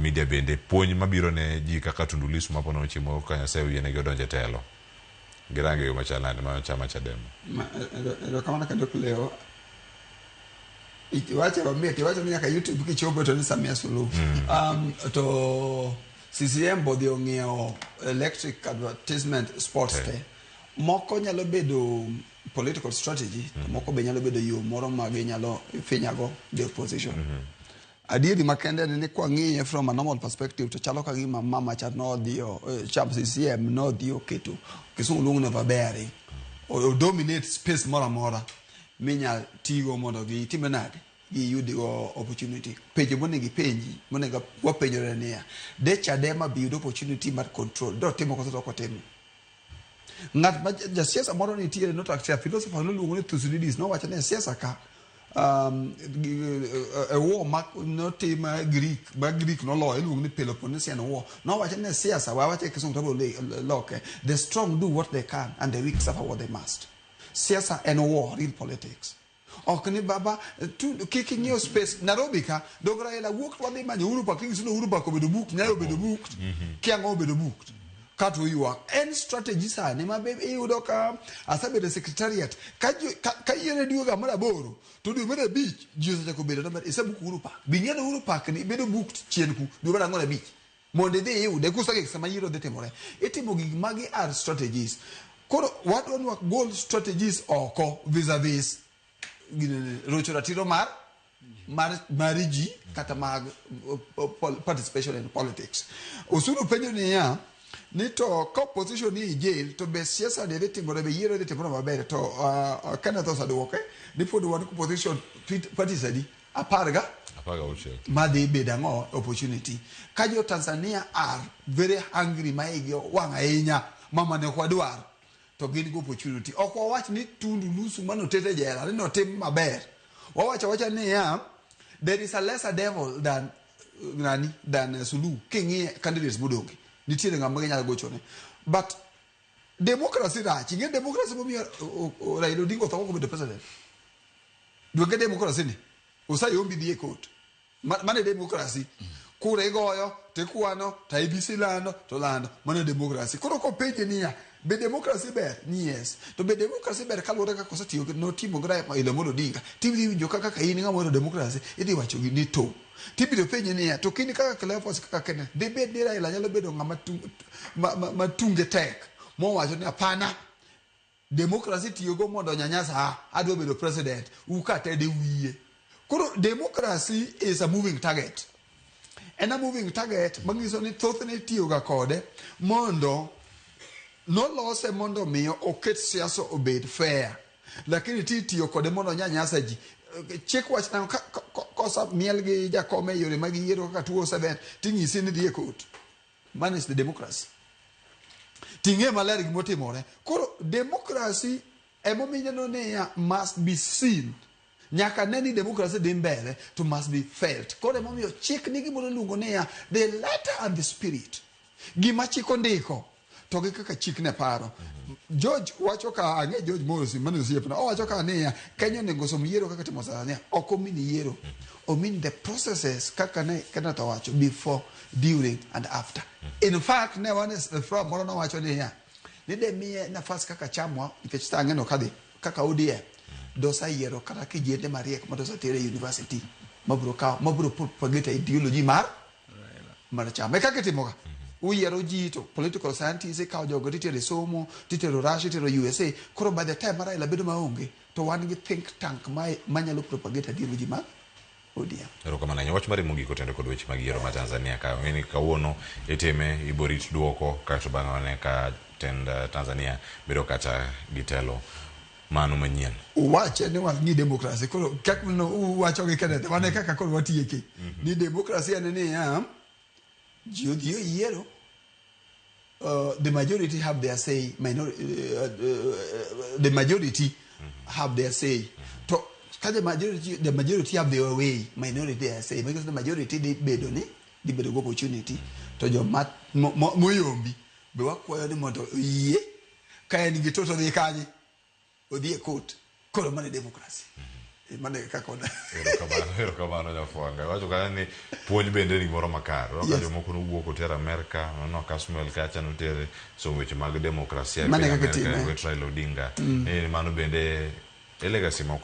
media bende puonj mabiro ne ji kaka Tundu Lissu mapono chimo kanya sewi yene godonje telo girange yo machalani ma chama Chadema ndo kama nakadok leo iwache ni nyaka YouTube kichopo to ni Samia Suluhu to CCM body ong'iewo electric advertisement sports te moko nyalo bedo political strategy moko be nyalo bedo yo moro ma ginyalo finyago the opposition adieri makende ni kwa ng'iye from a normal perspective to chalo ka gima mama cha no dio chap CCM no dio keto kisungu lungu na vaberi o dominate space mora minya tigo mondo gi timenade gi yudi opportunity peje monegi penji monega wapenjore ne de Chadema bi yudo opportunity mar control do timo koso to kotimo ngat ma ja siasa moro ni tiere no taxia philosopher no lungu ne Thucydides no wacha ne siasa ka a war no tema Greek no law lungu ne Peloponnesian war no wacha ne siasa wa wacha kisungu to loke the strong do what they can and the weak suffer what they must siasa and war real politics okni baba kicking your space Nairobi ka dogra ela walk wadi manyo uru pa king sino uru pa ko bedo book nyayo bedo book kiango bedo book katu yuwa any strategy sa ne mabe yudo ka asabe the secretariat ka yene diuga mara boro to du mara beach juice ta ko bedo na isa book uru pa binyana uru pa ni bedo book chien ku du mara ngona beach monde de yu de kusa ke sama yiro de temore etimo gi magi are strategies koro what one work goal strategies oko vis-a-vis rocho ratiro mariji kata mag participation in politics usuru penyo ni ya ni to opposition ni jail to be siasa de timore be yero de timore maber to kana to sadu okay ni pod one opposition party sadi aparga uche ma de be dango opportunity kajo Tanzania are very hungry maigyo wanga enya mama ne kwadwar to gin go opportunity okwa wach ni Tundu Lissu mano tete jela ni no tim maber wacha ni ya there is a lesser devil than Suluhu kingi candidates budongi nitiere ngama nyalo gochone but democracy rach nge democracy mo mi Raila Odinga to ko be president do get democracy ni usayombi die court mane democracy kura igoyo te kwano ta ibisi lando to lando mane democracy koro ko peje niya be democracy ber yes to be democracy ber kalore ka kosa tiyo no timo gra ma ile modo dinga tibi winjo kaka ka ini ngamo democracy idi wacho gi ni to tibi do penye niya to kini kaka Cleophas kaka kene de be dira ila nyalo bedo ngama matunge tek mo wacho ni apana democracy tiyo go mondo nyanyasa adwo bedo president ukate de wiye koro democracy is a moving target and a moving target mangiso ni thoth ne tiyo ga kode mondo no lose mondo miyo oket siasa obed fair lakini tiyo kode mondo nyanyasa ji chik wach na kosa miel gi jakome yore mag yiero kaka 207 tingisi ni die court man is the democracy tinge maler gi motimore koro democracy emominya no ne must be seen nyaka neni democracy di mbele to must be felt koro emomiyo chik nigi mondo lungo ne the letter and the spirit gima chiko ndiko to gi kaka chik ne paro George wacho ka ange George Morrison mano siepna wacho ka ne Kenya nego som yiero kaka timo Tanzania oko mini yiero o mean the processes kaka ne kana to wacho before during and after in fact ne one is from moro no wacho ne ya ni de mie nafasi kaka chamwa nikech tange no kadi kaka odie dosa yiero kata kijende mariek madosa tere university mabro propagate ideology mar chama kaka timoga uyiero ji to political scientists ka jogo titere somo titero Russia titero USA koro by the time Raila bedo maonge to wan gi think tank manyalo propagate ideology mar odia ero kama na wach mari mugi kotendo kod weche mag yiero ma Tanzania ka ngeni kawuono eteme iborit duoko kato banga wane ka tend Tanzania bedo kata gitelo manu manyien wache ni wan ni democracy koro kak no wacho gi kende wane kaka koro watieke ni democracy ane ya yiero the majority have their say the majority have their say to the majority have their way minority their say because the majority they bedo ni di bedo go opportunity to jo mat moyombi be wakwayo ni mondo yie ka en gi toto dhi kanye odhi e court koro mane democracy mane kako ne erokamano Nyafuanga wacho kaya ni puonj bende ni moro makaro ka jomoko nowuok otero Amerika no Kasmuel kacha notere somo weche mag demokrasia mane kaka time Raila Odinga mano bende legacy moko